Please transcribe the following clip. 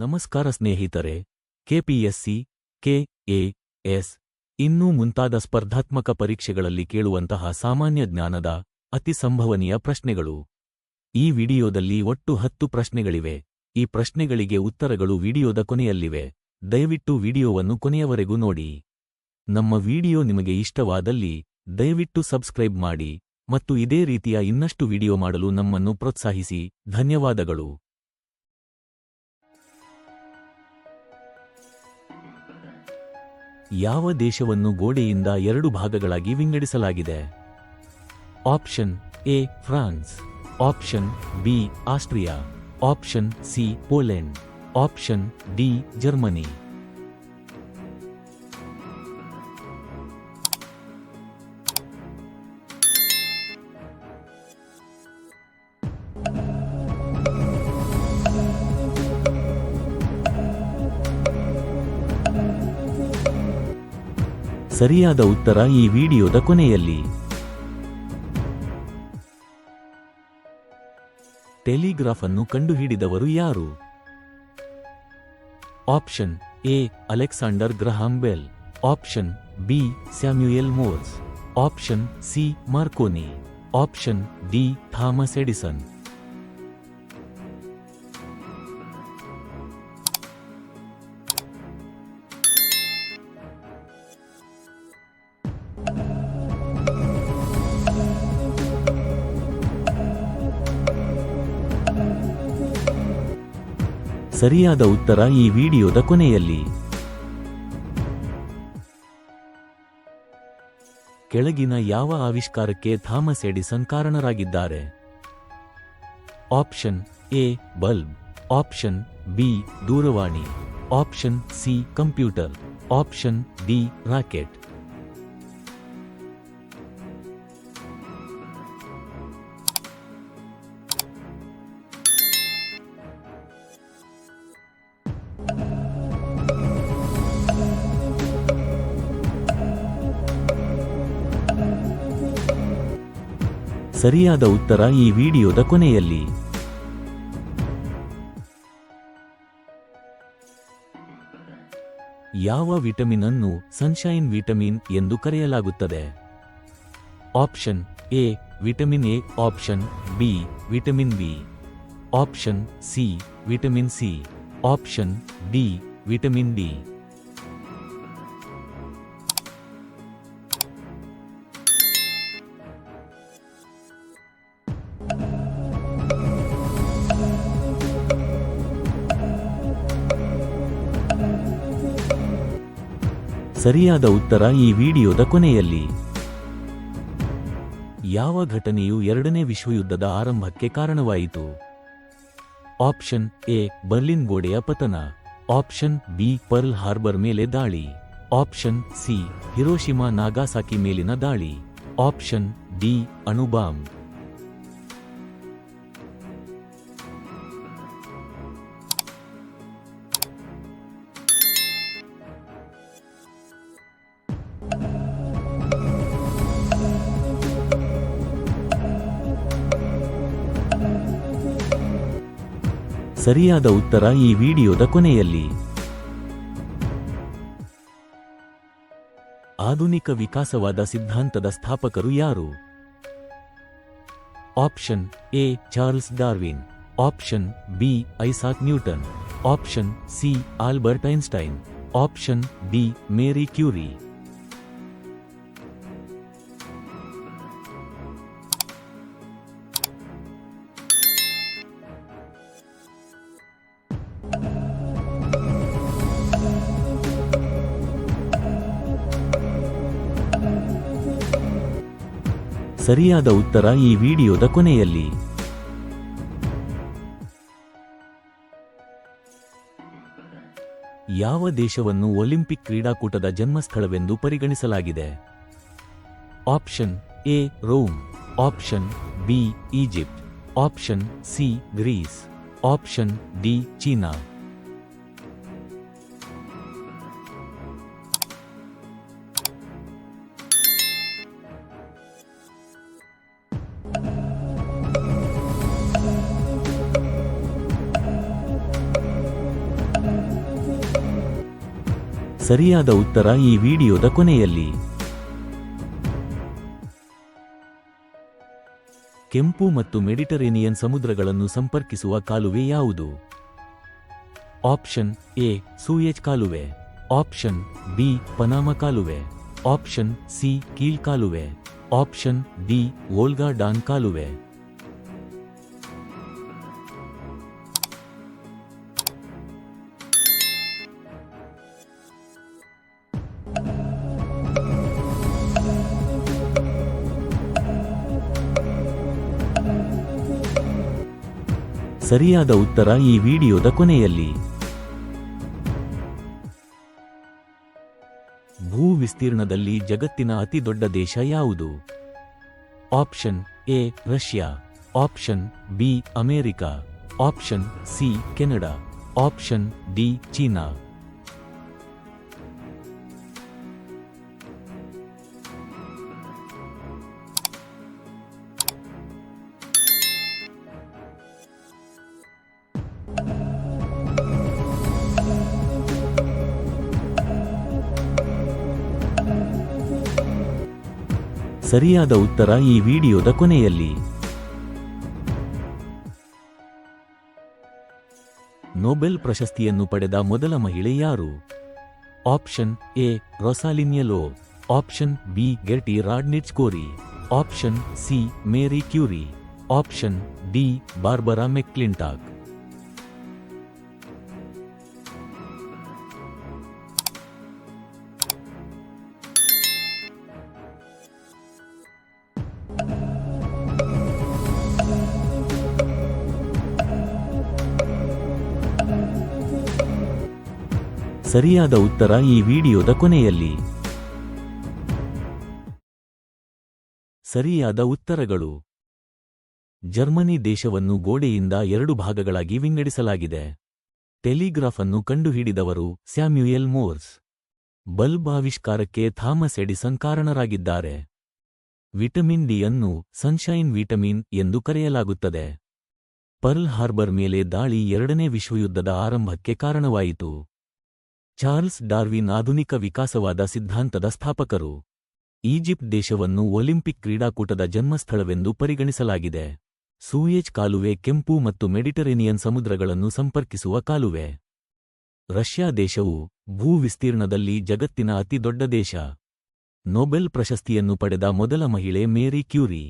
ನಮಸ್ಕಾರ ಸ್ನೇಹಿತರೆ. KPSC, KAS ಇನ್ನೂ ಮುಂತಾದ ಸ್ಪರ್ಧಾತ್ಮಕ ಪರೀಕ್ಷೆಗಳಲ್ಲಿ ಕೇಳುವಂತಹ ಸಾಮಾನ್ಯ ಜ್ಞಾನದ ಅತಿ ಸಂಭವನೀಯ ಪ್ರಶ್ನೆಗಳು. ಈ ವಿಡಿಯೋದಲ್ಲಿ ಒಟ್ಟು 10 ಪ್ರಶ್ನೆಗಳಿವೆ. ಈ ಪ್ರಶ್ನೆಗಳಿಗೆ ಉತ್ತರಗಳು ವಿಡಿಯೋದ ಕೊನೆಯಲ್ಲಿವೆ. ದಯವಿಟ್ಟು ವಿಡಿಯೋವನ್ನು ಕೊನೆಯವರೆಗೂ ನೋಡಿ. ನಮ್ಮ ವಿಡಿಯೋ ನಿಮಗೆ ಇಷ್ಟವಾದಲ್ಲಿ ದಯವಿಟ್ಟು ಸಬ್ಸ್ಕ್ರೈಬ್ ಮಾಡಿ ಮತ್ತು ಇದೇ ರೀತಿಯ ಇನ್ನಷ್ಟು ವಿಡಿಯೋ ಮಾಡಲು ನಮ್ಮನ್ನು ಪ್ರೋತ್ಸಾಹಿಸಿ. ಧನ್ಯವಾದಗಳು. ಯಾವ ದೇಶವನ್ನು ಗೋಡೆಯಿಂದ 2 ಭಾಗಗಳಾಗಿ ವಿಂಗಡಿಸಲಾಗಿದೆ? Option A France, option B Austria, option C Poland, option D Germany. ಸರಿಯಾದ ಉತ್ತರ ಈ ವಿಡಿಯೋದ ಕೊನೆಯಲ್ಲಿ. ಟೆಲಿಗ್ರಾಫ್ ಅನ್ನು ಕಂಡುಹಿಡಿದವರು ಯಾರು? Option A Alexander Graham Bell, option B Samuel Morse, option C Marconi, option D Thomas Edison. ಸರಿಯಾದ ಉತ್ತರ ಈ ವಿಡಿಯೋದ ಕೊನೆಯಲ್ಲಿ. ಕೆಳಗಿನ ಯಾವ ಆವಿಷ್ಕಾರಕ್ಕೆ ಥಾಮಸ್ ಎಡಿಸನ್ ಕಾರಣರಾಗಿದ್ದಾರೆ? Option A bulb, option B ದೂರವಾಣಿ, option C computer, option D rocket. ಸರಿಯಾದ ಉತ್ತರ ಈ ವಿಡಿಯೋದ ಕೊನೆಯಲ್ಲಿ. ಯಾವ ವಿಟಮಿನ್ ಅನ್ನು ಸನ್ಶೈನ್ ವಿಟಮಿನ್ ಎಂದು ಕರೆಯಲಾಗುತ್ತದೆ? Option A vitamin A, option B vitamin B, option C vitamin C, option D vitamin D. ಸರಿಯಾದ ಉತ್ತರ ಈ ವಿಡಿಯೋದ ಕೊನೆಯಲ್ಲಿ. ಯಾವ ಘಟನೆಯು 2ನೇ ವಿಶ್ವಯುದ್ಧದ ಆರಂಭಕ್ಕೆ ಕಾರಣವಾಯಿತು? ಆಪ್ಷನ್ ಎ ಬರ್ಲಿನ್ ಗೋಡೆಯ ಪತನ, ಆಪ್ಷನ್ ಬಿ ಪರ್ಲ್ ಹಾರ್ಬರ್ ಮೇಲೆ ದಾಳಿ, ಆಪ್ಷನ್ ಸಿ ಹಿರೋಶಿಮಾ ನಾಗಾಸಾಕಿ ಮೇಲಿನ ದಾಳಿ, ಆಪ್ಷನ್ ಡಿ ಅಣುಬಾಂಬ್. ಸರಿಯಾದ ಉತ್ತರ ಈ ವಿಡಿಯೋದ ಕೊನೆಯಲ್ಲಿ. ಆಧುನಿಕ ವಿಕಾಸವಾದ ಸಿದ್ಧಾಂತದ ಸ್ಥಾಪಕರು ಯಾರು? Option A Charles Darwin, option B Isaac Newton, option C Albert Einstein, option D Marie Curie. ಸರಿಯಾದ ಉತ್ತರ ಈ ವಿಡಿಯೋದ ಕೊನೆಯಲ್ಲಿ. ಯಾವ ದೇಶವನ್ನು ಒಲಿಂಪಿಕ್ ಕ್ರೀಡಾಕೂಟದ ಜನ್ಮಸ್ಥಳವೆಂದು ಪರಿಗಣಿಸಲಾಗಿದೆ? Option A Rome, option B Egypt, option C Greece, option D ಚೀನಾ. ಸರಿಯಾದ ಉತ್ತರ ಈ ವಿಡಿಯೋದ ಕೊನೆಯಲ್ಲಿ. ಕೆಂಪು ಮತ್ತು ಮೆಡಿಟರೇನಿಯನ್ ಸಮುದ್ರಗಳನ್ನು ಸಂಪರ್ಕಿಸುವ ಕಾಲುವೆ ಯಾವುದು? ಆಪ್ಷನ್ ಎ ಸೂಯೆಜ್ ಕಾಲುವೆ, ಆಪ್ಷನ್ ಬಿ ಪನಾಮ ಕಾಲುವೆ, ಆಪ್ಷನ್ ಸಿ ಕೀಲ್ ಕಾಲುವೆ, ಆಪ್ಷನ್ ಡಿ ವೋಲ್ಗಾ ಡಾನ್ ಕಾಲುವೆ. ಸರಿಯಾದ ಉತ್ತರ ಈ ವಿಡಿಯೋದ ಕೊನೆಯಲ್ಲಿ. ಭೂ ವಿಸ್ತೀರ್ಣದಲ್ಲಿ ಜಗತ್ತಿನ ಅತಿ ದೊಡ್ಡ ದೇಶ ಯಾವುದು? Option A Russia, option B America, option C Canada, option D ಚೀನಾ. ಸರಿಯಾದ ಉತ್ತರ ಈ ವಿಡಿಯೋದ ಕೊನೆಯಲ್ಲಿ. ನೊಬೆಲ್ ಪ್ರಶಸ್ತಿಯನ್ನು ಪಡೆದ ಮೊದಲ ಮಹಿಳೆ ಯಾರು? Option A Rosalyn Yalow, option B Gerty Radnitz Cori, option C Marie Curie, option D Barbara McClintock. ಸರಿಯಾದ ಉತ್ತರ ಈ ವಿಡಿಯೋದ ಕೊನೆಯಲ್ಲಿ. ಸರಿಯಾದ ಉತ್ತರಗಳು. ಜರ್ಮನಿ ದೇಶವನ್ನು ಗೋಡೆಯಿಂದ 2 ಭಾಗಗಳಾಗಿ ವಿಂಗಡಿಸಲಾಗಿದೆ. ಟೆಲಿಗ್ರಾಫ್ ಅನ್ನು ಕಂಡುಹಿಡಿದವರು ಸ್ಯಾಮ್ಯುಯೆಲ್ ಮೋರ್ಸ್. ಬಲ್ಬ್ ಆವಿಷ್ಕಾರಕ್ಕೆ ಥಾಮಸ್ ಎಡಿಸನ್ ಕಾರಣರಾಗಿದ್ದಾರೆ. ವಿಟಮಿನ್ ಡಿ ಅನ್ನು ಸನ್ಶೈನ್ ವಿಟಮಿನ್ ಎಂದು ಕರೆಯಲಾಗುತ್ತದೆ. ಪರ್ಲ್ ಹಾರ್ಬರ್ ಮೇಲೆ ದಾಳಿ 2ನೇ ವಿಶ್ವಯುದ್ಧದ ಆರಂಭಕ್ಕೆ ಕಾರಣವಾಯಿತು. ಚಾರ್ಲ್ಸ್ ಡಾರ್ವಿನ್ ಆಧುನಿಕ ವಿಕಾಸವಾದ ಸಿದ್ಧಾಂತದ ಸ್ಥಾಪಕರು. ಈಜಿಪ್ಟ್ ದೇಶವನ್ನು ಒಲಿಂಪಿಕ್ ಕ್ರೀಡಾಕೂಟದ ಜನ್ಮಸ್ಥಳವೆಂದು ಪರಿಗಣಿಸಲಾಗಿದೆ. ಸೂಯೆಜ್ ಕಾಲುವೆ ಕೆಂಪು ಮತ್ತು ಮೆಡಿಟರೇನಿಯನ್ ಸಮುದ್ರಗಳನ್ನು ಸಂಪರ್ಕಿಸುವ ಕಾಲುವೆ. ರಷ್ಯಾ ದೇಶವು ಭೂ ವಿಸ್ತೀರ್ಣದಲ್ಲಿ ಜಗತ್ತಿನ ಅತಿ ದೊಡ್ಡ ದೇಶ. ನೊಬೆಲ್ ಪ್ರಶಸ್ತಿಯನ್ನು ಪಡೆದ ಮೊದಲ ಮಹಿಳೆ ಮೇರಿ ಕ್ಯೂರಿ.